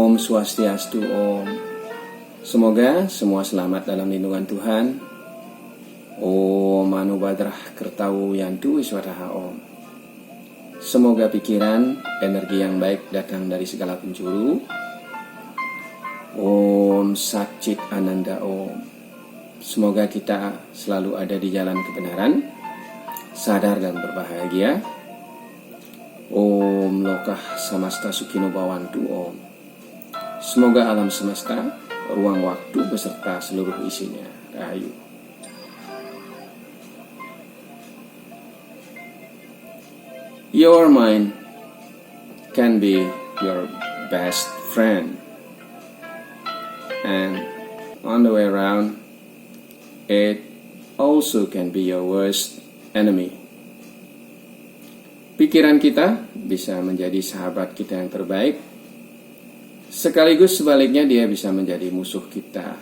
Om Swastiastu Om. Semoga semua selamat dalam lindungan Tuhan. Om Anubadrah Kertawu Yantu Iswaraha Om. Semoga pikiran, energi yang baik datang dari segala penjuru. Om Satchit Ananda Om. Semoga kita selalu ada di jalan kebenaran, sadar dan berbahagia. Om Lokah Samasta Sukino Bawantu Om. Semoga alam semesta, ruang waktu beserta seluruh isinya rahayu. Your mind can be your best friend, and on the way around, it also can be your worst enemy. Pikiran kita bisa menjadi sahabat kita yang terbaik, sekaligus sebaliknya dia bisa menjadi musuh kita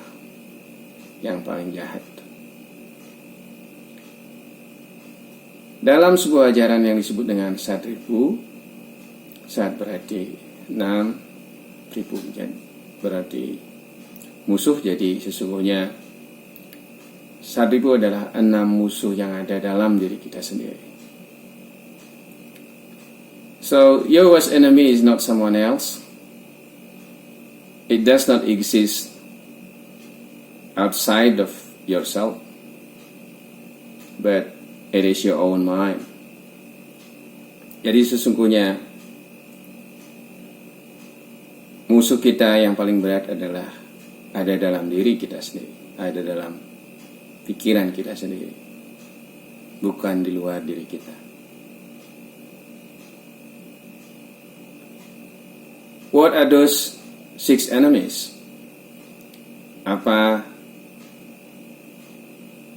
yang paling jahat. Dalam sebuah ajaran yang disebut dengan Satripu, Sat berarti 6, Tripu berarti musuh, jadi sesungguhnya Satripu adalah 6 musuh yang ada dalam diri kita sendiri. So, your worst enemy is not someone else. It does not exist outside of yourself, but it is your own mind. Jadi sesungguhnya musuh kita yang paling berat adalah ada dalam diri kita sendiri, ada dalam pikiran kita sendiri, bukan di luar diri kita. What are those 6 enemies? Apa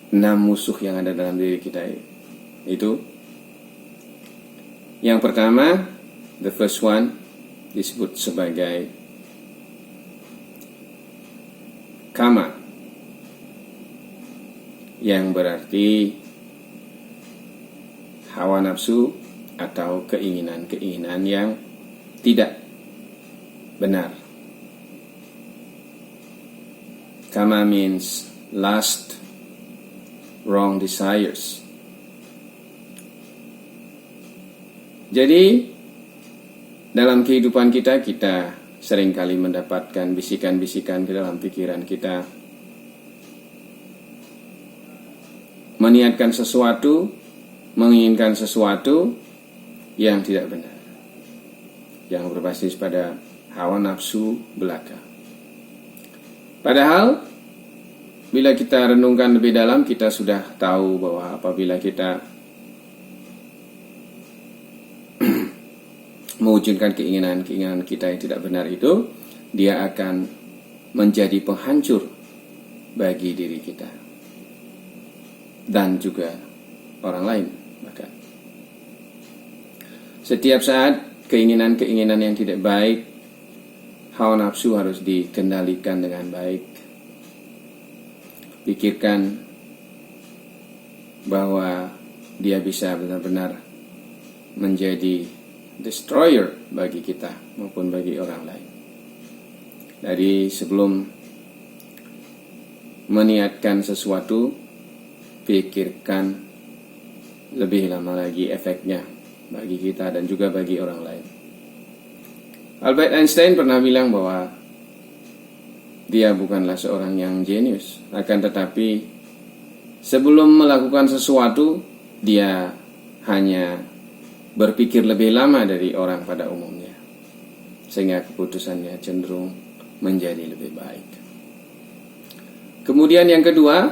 6 musuh yang ada dalam diri kita itu? Yang pertama, the first one disebut sebagai kama, yang berarti hawa nafsu atau keinginan-keinginan yang tidak benar. Kama means lust, wrong desires. Jadi dalam kehidupan kita seringkali mendapatkan bisikan-bisikan ke dalam pikiran kita, meniatkan sesuatu, menginginkan sesuatu yang tidak benar, yang berbasis pada hawa nafsu belaka. Padahal bila kita renungkan lebih dalam, kita sudah tahu bahwa apabila kita mewujudkan keinginan-keinginan kita yang tidak benar itu, dia akan menjadi penghancur bagi diri kita dan juga orang lain. Bahkan setiap saat keinginan-keinginan yang tidak baik, hawa nafsu harus dikendalikan dengan baik. Pikirkan bahwa dia bisa benar-benar menjadi destroyer bagi kita maupun bagi orang lain. Jadi sebelum meniatkan sesuatu, pikirkan lebih lama lagi efeknya bagi kita dan juga bagi orang lain. Albert Einstein pernah bilang bahwa dia bukanlah seorang yang jenius, akan tetapi sebelum melakukan sesuatu, dia hanya berpikir lebih lama dari orang pada umumnya, sehingga keputusannya cenderung menjadi lebih baik. Kemudian yang kedua,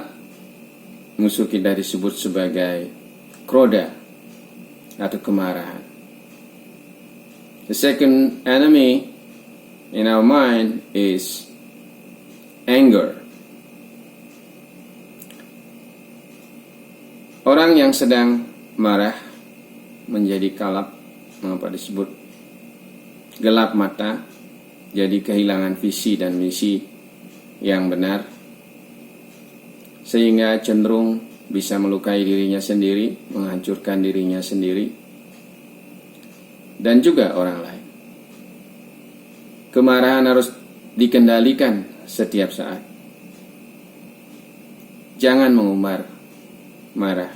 musuh kita disebut sebagai kroda atau kemarahan. The second enemy in our mind is anger. Orang yang sedang marah menjadi kalap, mengapa disebut gelap mata, jadi kehilangan visi dan misi yang benar, sehingga cenderung bisa melukai dirinya sendiri, menghancurkan dirinya sendiri, dan juga orang lain. Kemarahan harus dikendalikan setiap saat. Jangan mengumbar marah.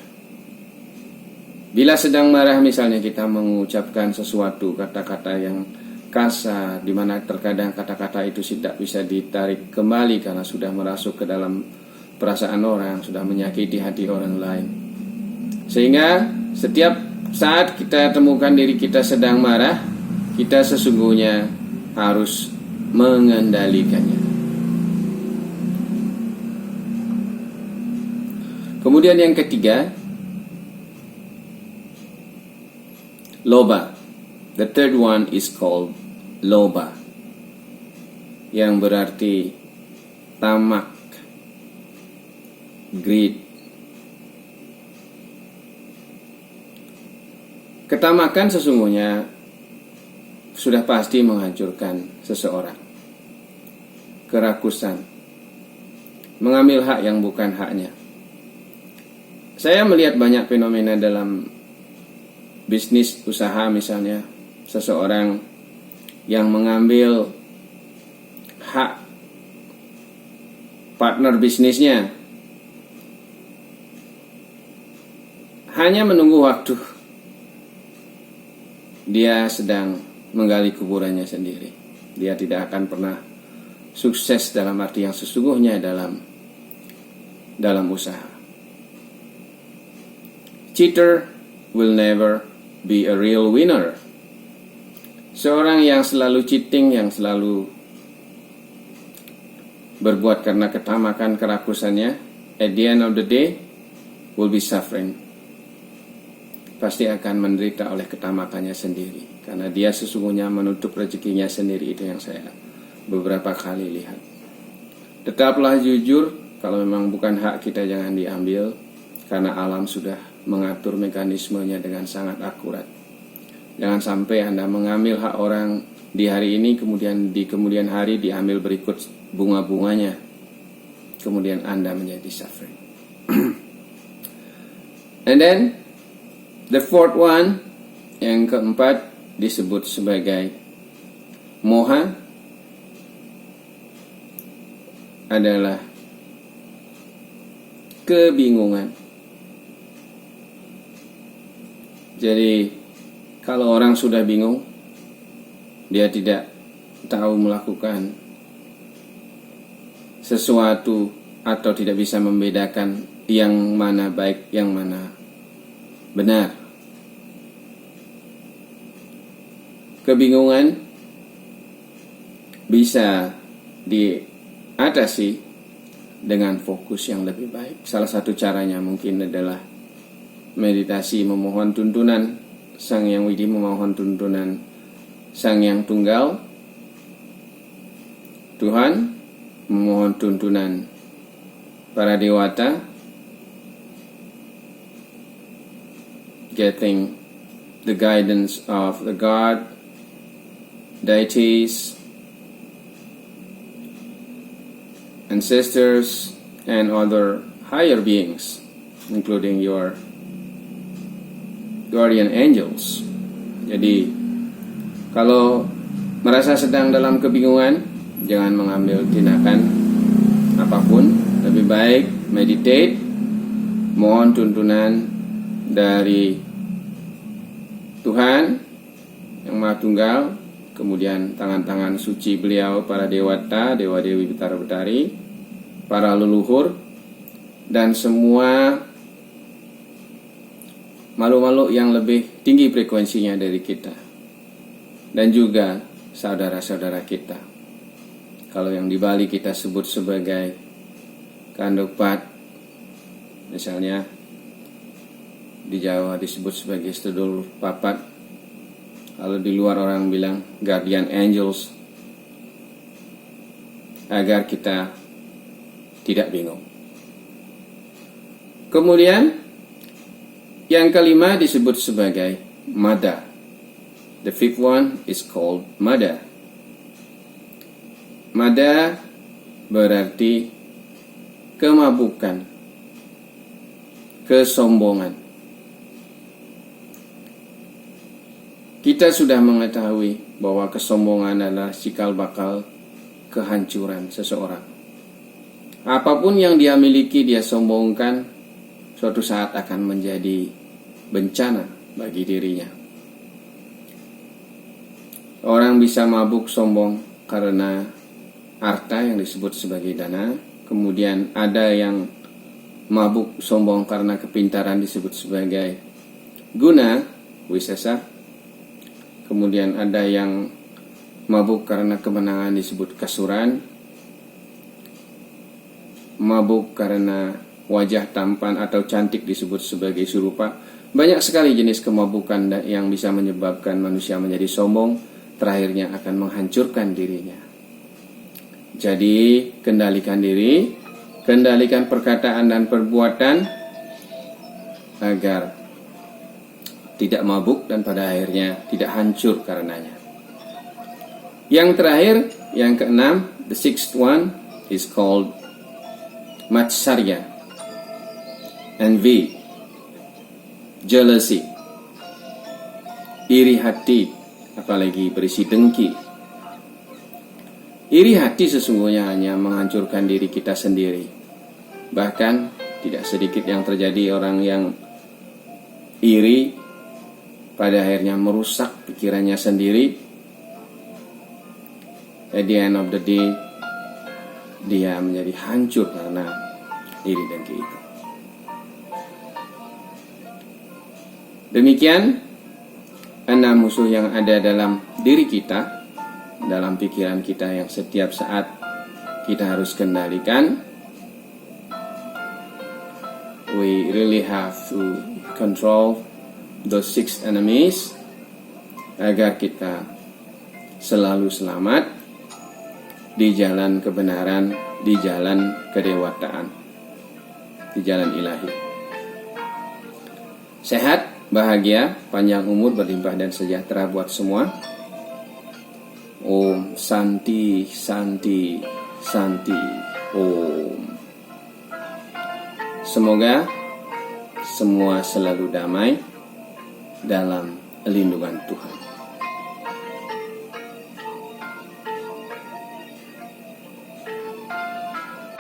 Bila sedang marah, misalnya kita mengucapkan sesuatu kata-kata yang kasar, di mana terkadang kata-kata itu tidak bisa ditarik kembali karena sudah merasuk ke dalam perasaan orang, sudah menyakiti hati orang lain. Sehingga setiap saat kita temukan diri kita sedang marah, kita sesungguhnya harus mengendalikannya. Kemudian yang ketiga, loba. The third one is called loba, yang berarti tamak, greed. Ketamakan sesungguhnya sudah pasti menghancurkan seseorang. Kerakusan, mengambil hak yang bukan haknya. Saya melihat banyak fenomena dalam bisnis usaha, misalnya seseorang yang mengambil hak partner bisnisnya hanya menunggu waktu dia sedang menggali kuburannya sendiri. Dia tidak akan pernah sukses dalam arti yang sesungguhnya dalam usaha. Cheater will never be a real winner. Seorang yang selalu cheating, yang selalu berbuat karena ketamakan, kerakusannya, at the end of the day will be suffering. Pasti akan menderita oleh ketamakannya sendiri, karena dia sesungguhnya menutup rezekinya sendiri. Itu yang saya beberapa kali lihat. Tetaplah jujur. Kalau memang bukan hak kita, jangan diambil, karena alam sudah mengatur mekanismenya dengan sangat akurat. Jangan sampai Anda mengambil hak orang di hari ini, kemudian di kemudian hari diambil berikut bunga-bunganya, kemudian Anda menjadi suffering. And then the fourth one, yang keempat, disebut sebagai moha, adalah kebingungan. Jadi kalau orang sudah bingung, dia tidak tahu melakukan sesuatu atau tidak bisa membedakan yang mana baik, yang mana benar. Kebingungan bisa diatasi dengan fokus yang lebih baik. Salah satu caranya mungkin adalah meditasi, memohon tuntunan Sang Yang Widi, memohon tuntunan Sang Yang Tunggal, Tuhan, memohon tuntunan para dewata, getting the guidance of the God, deities, ancestors, and other higher beings, including your guardian angels. Jadi kalau merasa sedang dalam kebingungan, jangan mengambil tindakan apapun. Lebih baik meditate, mohon tuntunan dari Tuhan yang Maha Tunggal, kemudian tangan-tangan suci beliau, para dewata, dewa-dewi, betara-betari, para leluhur, dan semua makhluk-makhluk yang lebih tinggi frekuensinya dari kita, dan juga saudara-saudara kita. Kalau yang di Bali kita sebut sebagai kandopat, misalnya di Jawa disebut sebagai sedulur papat, kalau di luar orang bilang guardian angels, agar kita tidak bingung. Kemudian yang kelima disebut sebagai mada. The fifth one is called mada. Mada berarti kemabukan, kesombongan. Kita sudah mengetahui bahwa kesombongan adalah cikal bakal kehancuran seseorang. Apapun yang dia miliki, dia sombongkan, suatu saat akan menjadi bencana bagi dirinya. Orang bisa mabuk sombong karena harta yang disebut sebagai dana. Kemudian ada yang mabuk sombong karena kepintaran disebut sebagai guna, wisesa. Kemudian ada yang mabuk karena kemenangan disebut kasuran. Mabuk karena wajah tampan atau cantik disebut sebagai surupa. Banyak sekali jenis kemabukan yang bisa menyebabkan manusia menjadi sombong, terakhirnya akan menghancurkan dirinya. Jadi, kendalikan diri, kendalikan perkataan dan perbuatan agar tidak mabuk dan pada akhirnya tidak hancur karenanya. Yang terakhir, yang keenam, the sixth one is called matsarya, envy, jealousy, iri hati, apalagi berisi dengki. Iri hati sesungguhnya hanya menghancurkan diri kita sendiri. Bahkan tidak sedikit yang terjadi orang yang iri pada akhirnya merusak pikirannya sendiri. At the end of the day, dia menjadi hancur karena iri dengki itu. Demikian 6 musuh yang ada dalam diri kita, dalam pikiran kita yang setiap saat kita harus kendalikan. We really have to control those 6 enemies agar kita selalu selamat di jalan kebenaran, di jalan kedewataan, di jalan ilahi. Sehat, bahagia, panjang umur, berlimpah dan sejahtera buat semua. Om Santi, Santi, Santi, Om. Semoga semua selalu damai dalam lindungan Tuhan.